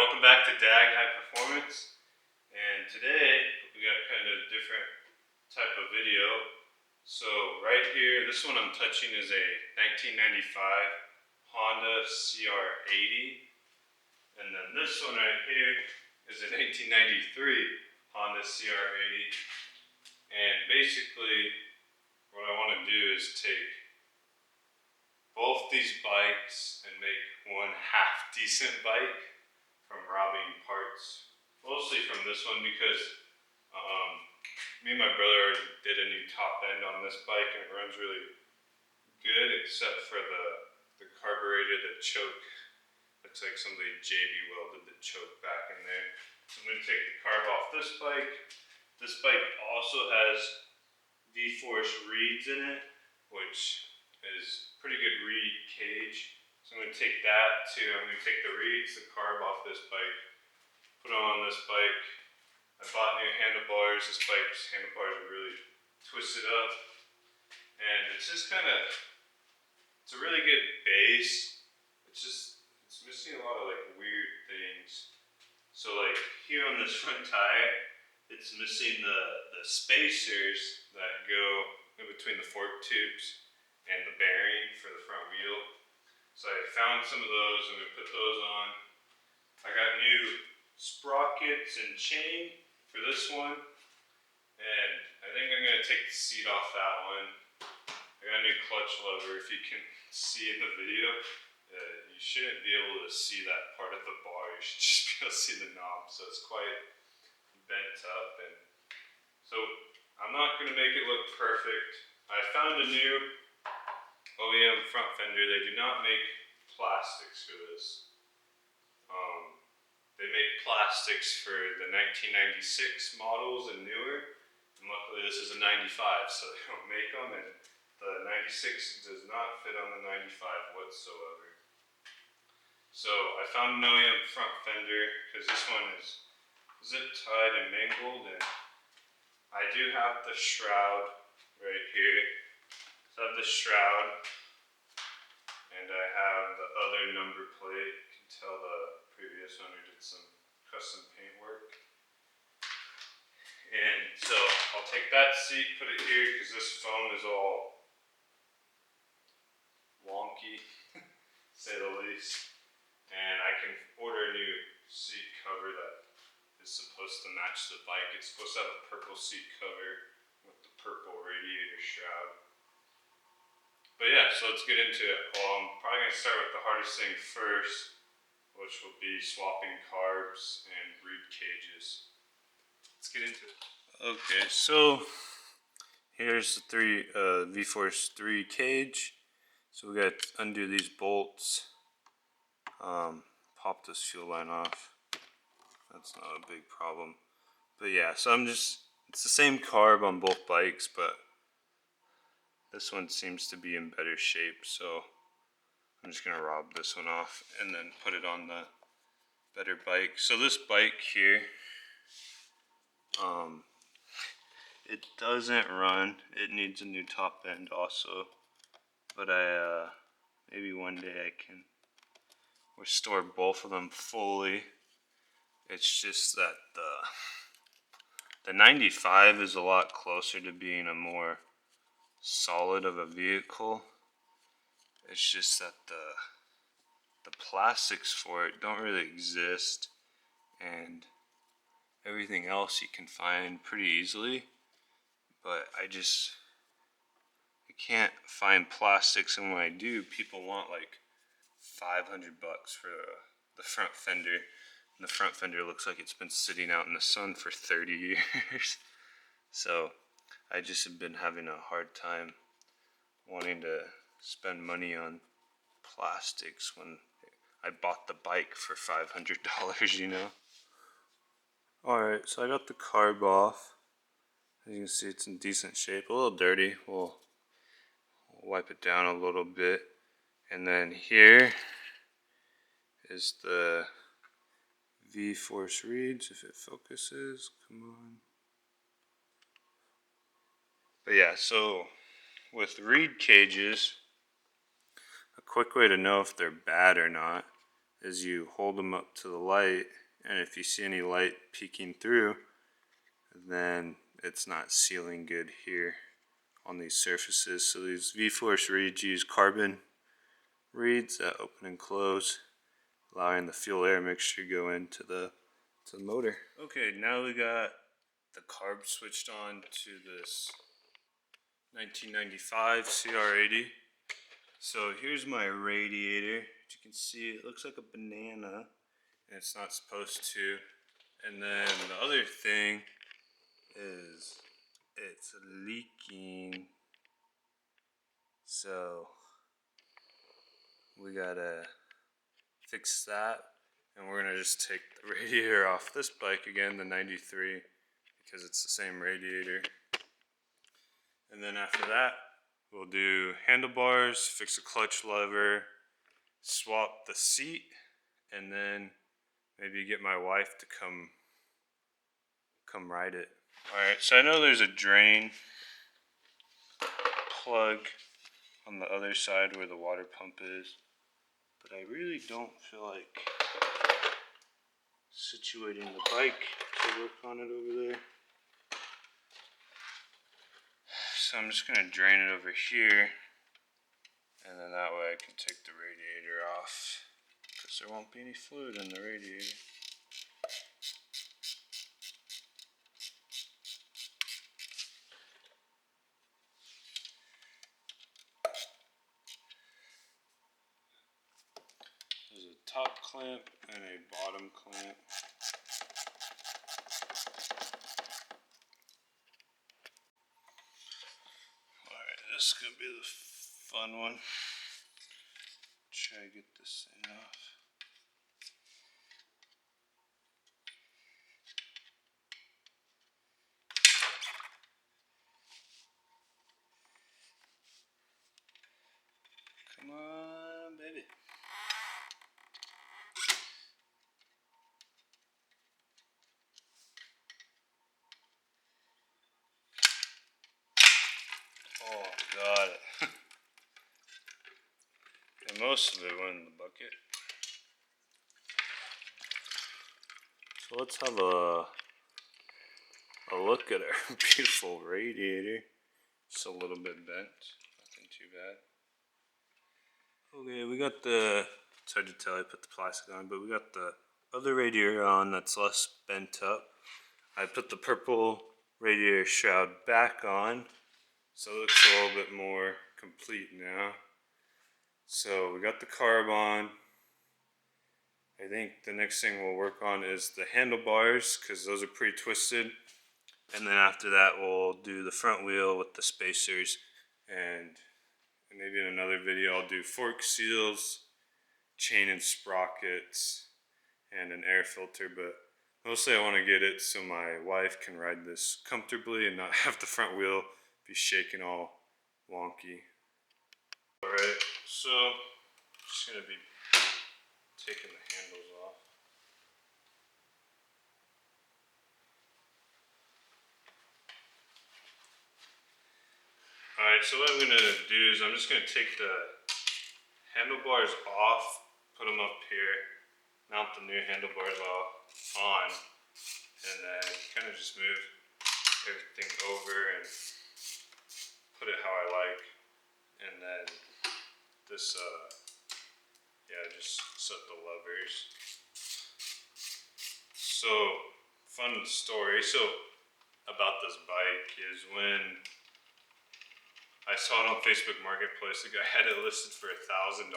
welcome back to DAG High Performance. And today we got kind of a different type of video. So right here, this one I'm touching is a 1995 Honda CR80. And then this one right here is a 1993 Honda CR80. And basically what I want to do is take both these bikes and make one half decent bike from robbing parts. Mostly from this one because me and my brother did a new top end on this bike and it runs really good except for the carburetor, the choke. Looks like somebody JB welded the choke back in there. So I'm going to take the carb off this bike. This bike also has V-Force reeds in it, which is pretty good reed cage. So I'm going to take that too. I'm going to take the reeds, the carb off this bike, put it on this bike. I bought new handlebars. This bike's handlebars are really twisted up. And it's just kind of, it's a really good base. It's missing a lot of like weird things. So like here on this front tire, it's missing the spacers that go in between the fork tubes and the bearing for the front wheel. So I found some of those and we put those on. I got new sprockets and chain for this one. And I think I'm going to take the seat off that one. I got a new clutch lever. If you can see in the video, you shouldn't be able to see that part of the bar. You should just be able to see the knob. So it's quite bent up. And so I'm not going to make it look perfect. I found a new OEM front fender. They do not make plastics for this. They make plastics for the 1996 models and newer. And luckily this is a 95, so they don't make them. And the 96 does not fit on the 95 whatsoever. So I found an OEM front fender because this one is zip tied and mangled. And I do have the shroud right here. So I have the shroud. And I have the other number plate. You can tell the previous owner did some custom paint work. And so I'll take that seat, put it here because this foam is all wonky, say the least. And I can order a new seat cover that is supposed to match the bike. It's supposed to have a purple seat cover with the purple radiator shroud. But yeah, so let's get into it. Well, I'm probably going to start with the hardest thing first, which will be swapping carbs and reed cages. Let's get into it. Okay, so here's the V-Force 3 cage. So we got to undo these bolts, pop this fuel line off. That's not a big problem. But yeah, so it's the same carb on both bikes, but this one seems to be in better shape, so I'm just going to rob this one off and then put it on the better bike. So this bike here, it doesn't run. It needs a new top end also. But maybe one day I can restore both of them fully. It's just that the 95 is a lot closer to being a more solid of a vehicle. It's just that the plastics for it don't really exist, and everything else you can find pretty easily, but I can't find plastics, and when I do, people want like $500 for the front fender, and the front fender looks like it's been sitting out in the sun for 30 years. So I just have been having a hard time wanting to spend money on plastics when I bought the bike for $500, you know. Alright, so I got the carb off. As you can see, it's in decent shape. A little dirty. We'll wipe it down a little bit. And then here is the V-Force reeds, if it focuses. Come on. But yeah, so with reed cages, a quick way to know if they're bad or not is you hold them up to the light, and if you see any light peeking through, then it's not sealing good here on these surfaces. So these V-Force reeds use carbon reeds that open and close, allowing the fuel air mixture to go into the motor. Okay, now we got the carb switched on to this 1995 CR80. So here's my radiator. As you can see, it looks like a banana, and it's not supposed to. And then the other thing is it's leaking. So we gotta fix that, and we're gonna just take the radiator off this bike again, the 93, because it's the same radiator. And then after that, we'll do handlebars, fix the clutch lever, swap the seat, and then maybe get my wife to come ride it. Alright, so I know there's a drain plug on the other side where the water pump is, but I really don't feel like situating the bike to work on it over there. So I'm just going to drain it over here, and then that way I can take the radiator off, because there won't be any fluid in the radiator. There's a top clamp and a bottom clamp. Alright, this is going to be the fun one. Try to get this thing off. Come on, baby. Oh, got it. And most of it went in the bucket. So let's have a look at our beautiful radiator. Just a little bit bent, nothing too bad. Okay, we got the, it's hard to tell, I put the plastic on, but we got the other radiator on that's less bent up. I put the purple radiator shroud back on, so it looks a little bit more complete now. So we got the carb on. I think the next thing we'll work on is the handlebars, because those are pretty twisted. And then after that we'll do the front wheel with the spacers, and maybe in another video I'll do fork seals, chain and sprockets, and an air filter, but mostly I want to get it so my wife can ride this comfortably and not have the front wheel be shaking all wonky. Alright, so I'm just going to be taking the handles off. Alright, so what I'm going to do is I'm just going to take the handlebars off, put them up here, mount the new handlebars on, and then kind of just move everything over and put it how I like. And then this, just set the levers. So, fun story. So, about this bike is when I saw it on Facebook Marketplace, the guy had it listed for $1,000.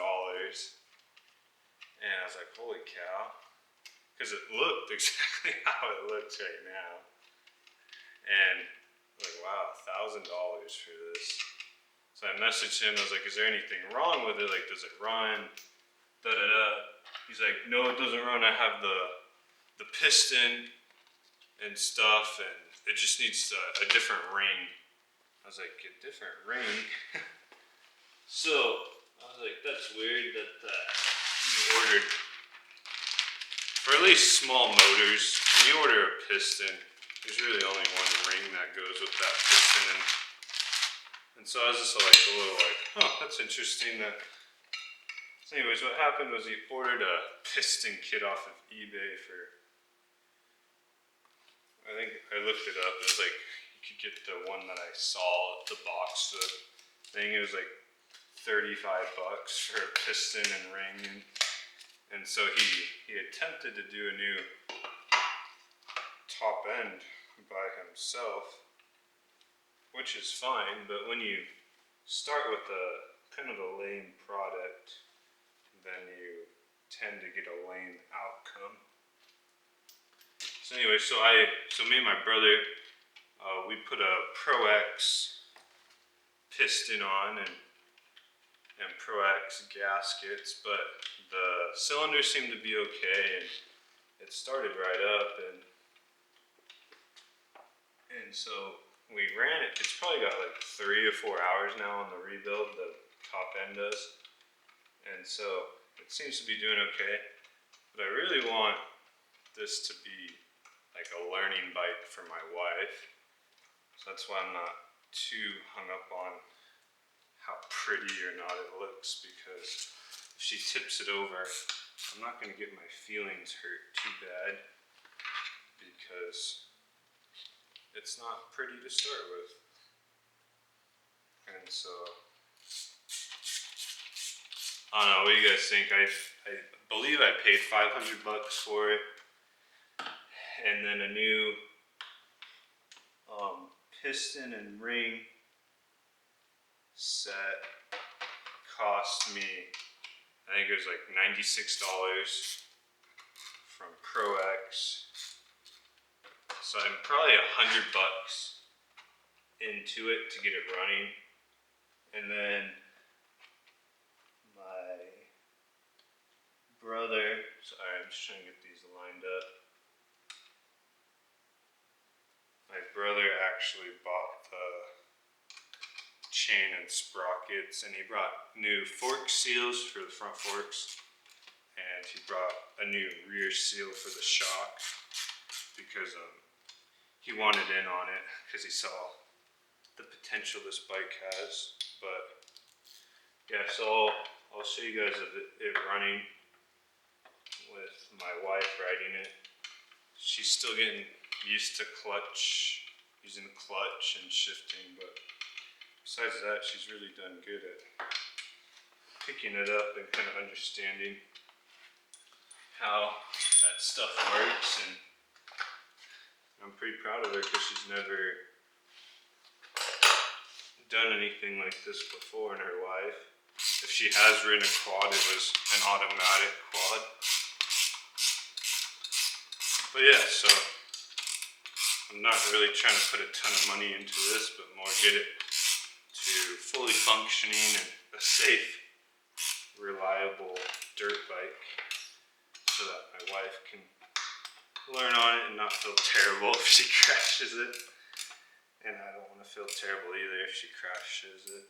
And I was like, holy cow. Because it looked exactly how it looks right now. And I was like, wow, $1,000 for this. So I messaged him, I was like, is there anything wrong with it? Like, does it run? Da-da-da. He's like, no, it doesn't run. I have the piston and stuff, and it just needs a different ring. I was like, a different ring? So, I was like, that's weird that you ordered, for at least small motors, when you order a piston, there's really only one ring that goes with that piston. And so I was just like, a little like, huh, that's interesting that So anyways, what happened was he ordered a piston kit off of eBay for, I think I looked it up, it was like, you could get the one that I saw, the box, the thing, it was like $35 for a piston and ring, and so he attempted to do a new top end by himself, which is fine, but when you start with a kind of a lame product, then you tend to get a lame outcome. So anyway, so me and my brother, we put a Pro X piston on and Pro X gaskets, but the cylinder seemed to be okay, and it started right up, and so we ran it. It's probably got like 3 or 4 hours now on the rebuild, the top end does. And so it seems to be doing okay, but I really want this to be like a learning bike for my wife. So that's why I'm not too hung up on how pretty or not it looks, because if she tips it over, I'm not going to get my feelings hurt too bad, because it's not pretty to start with. And so I don't know, what do you guys think? I believe I paid $500 for it, and then a new piston and ring set cost me, I think it was like $96 from Pro X. So I'm probably $100 into it to get it running, and then my brother, sorry, I'm just trying to get these lined up. My brother actually bought the chain and sprockets, and he brought new fork seals for the front forks, and he brought a new rear seal for the shock, because he wanted in on it because he saw the potential this bike has. But yeah, so I'll show you guys it running with my wife riding it. She's still getting used to using the clutch and shifting, but besides that, she's really done good at picking it up and kind of understanding how that stuff works, and I'm pretty proud of her because she's never done anything like this before in her life. If she has ridden a quad, it was an automatic quad. But yeah, so I'm not really trying to put a ton of money into this, but more get it to fully functioning and a safe, reliable dirt bike, so that my wife can learn on it and not feel terrible if she crashes it. And I don't want to feel terrible either if she crashes it.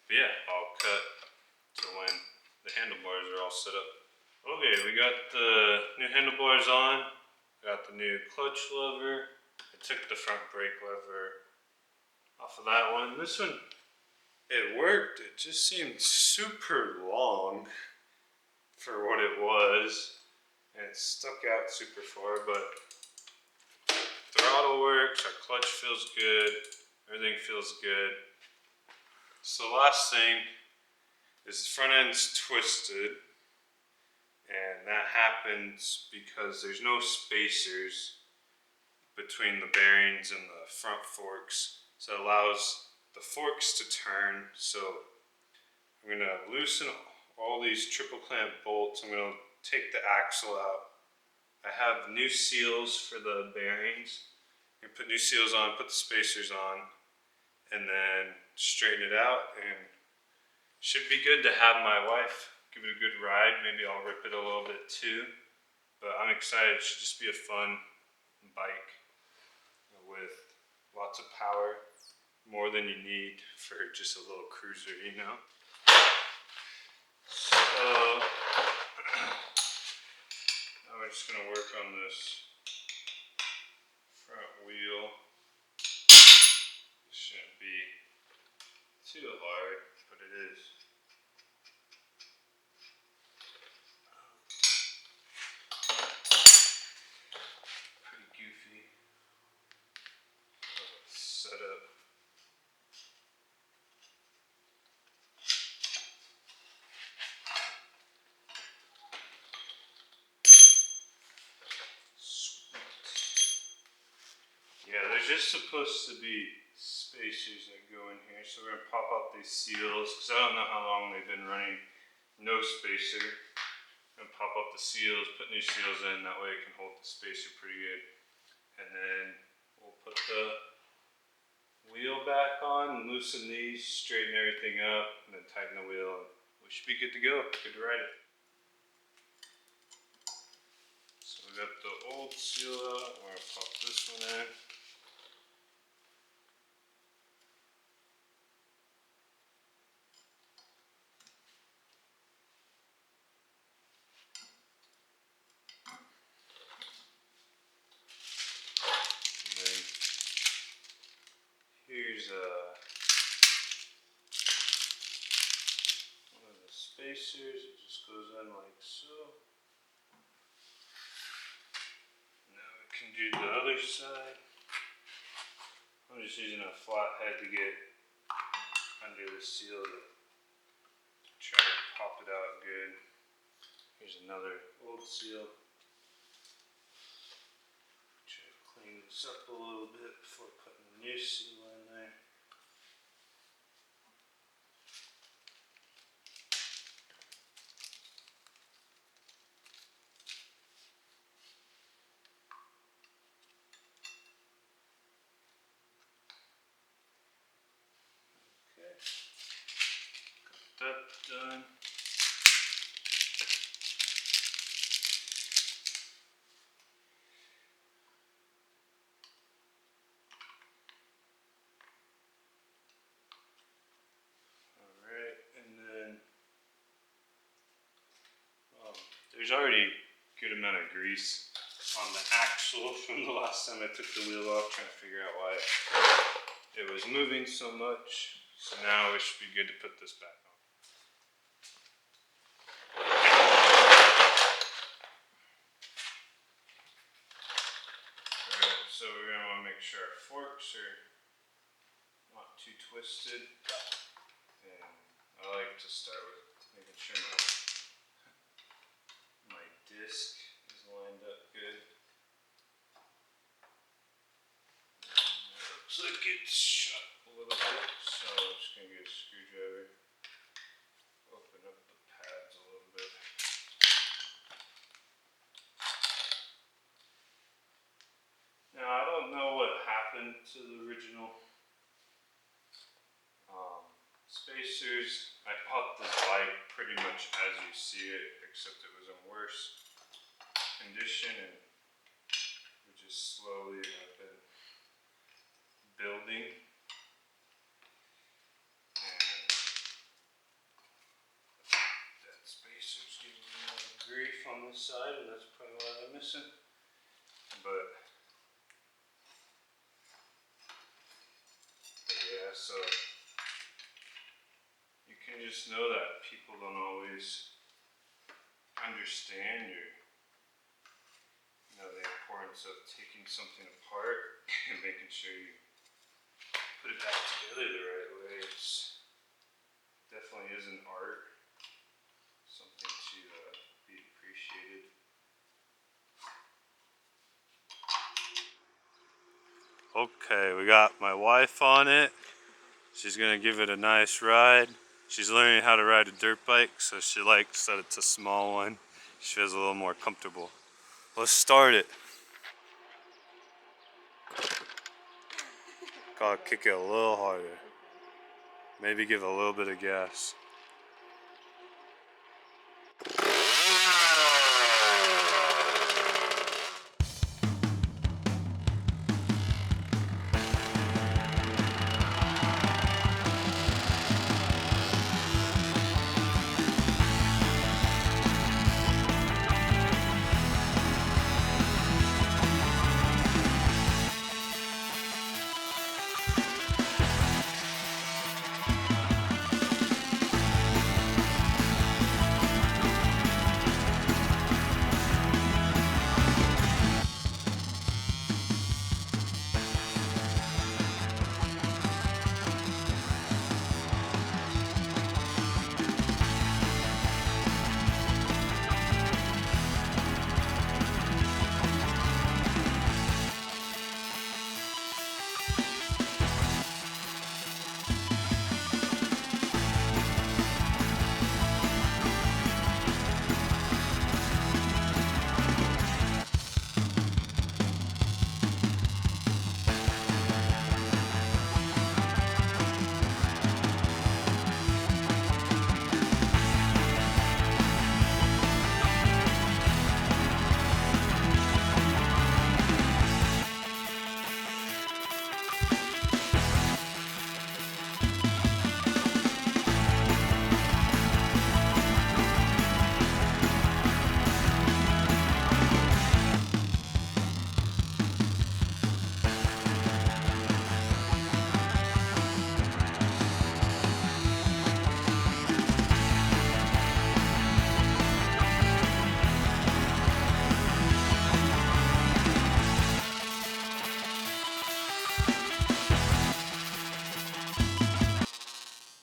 But yeah, I'll cut to when the handlebars are all set up. Okay, we got the new handlebars on, got the new clutch lever. I took the front brake lever off of that one. This one, it worked. It just seemed super long for what it was, and it stuck out super far, but throttle works, our clutch feels good, everything feels good. So the last thing is the front end's twisted, and that happens because there's no spacers between the bearings and the front forks, so it allows the forks to turn. So I'm going to loosen all these triple clamp bolts. I'm going to take the axle out. I have new seals for the bearings. You put new seals on, put the spacers on, and then straighten it out, and should be good to have my wife give it a good ride. Maybe I'll rip it a little bit too, but I'm excited. It should just be a fun bike with lots of power, more than you need for just a little cruiser, you know? So now we're just gonna work on this front wheel. This shouldn't be too hard, but it is. just supposed to be spacers that go in here, so we're gonna pop out these seals because I don't know how long they've been running. No spacer. I'm gonna pop up the seals, put new seals in. That way it can hold the spacer pretty good. And then we'll put the wheel back on, and loosen these, straighten everything up, and then tighten the wheel. We should be good to go. Good to ride it. So we got the old seal out. We're gonna pop this one in. Here's one of the spacers. It just goes in like so. Now we can do the other side. I'm just using a flat head to get under the seal to try to pop it out good. Here's another old seal. Try to clean this up a little bit before putting the new seal in there. Okay, got that done. There's already a good amount of grease on the axle from the last time I took the wheel off, trying to figure out why it was moving so much. So now we should be good to put this back on. Alright, so we're going to want to make sure our forks are not too twisted. And I like to start with making sure my disc is lined up good. And it looks like it's shut a little bit, so I'm just going to get a screwdriver, open up the pads a little bit. Now I don't know what happened to the original spacers. I bought this bike pretty much as you see it, except it was in worse condition, and we just slowly have been building. And that spacer's giving me a lot of grief on this side, and that's probably why I'm missing. But yeah, so you can just know that people don't always understand the importance of taking something apart and making sure you put it back together the right way. It's definitely is an art, something to be appreciated. Okay, we got my wife on it. She's gonna give it a nice ride. She's learning how to ride a dirt bike, so she likes that it's a small one. She feels a little more comfortable. Let's start it. Gotta kick it a little harder. Maybe give a little bit of gas.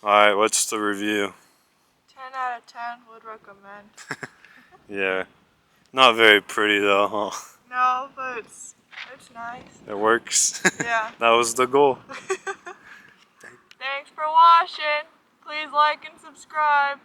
Alright, what's the review? 10 out of 10 would recommend. Yeah. Not very pretty though, huh? No, but it's nice. It works. Yeah. That was the goal. Thanks for watching. Please like and subscribe.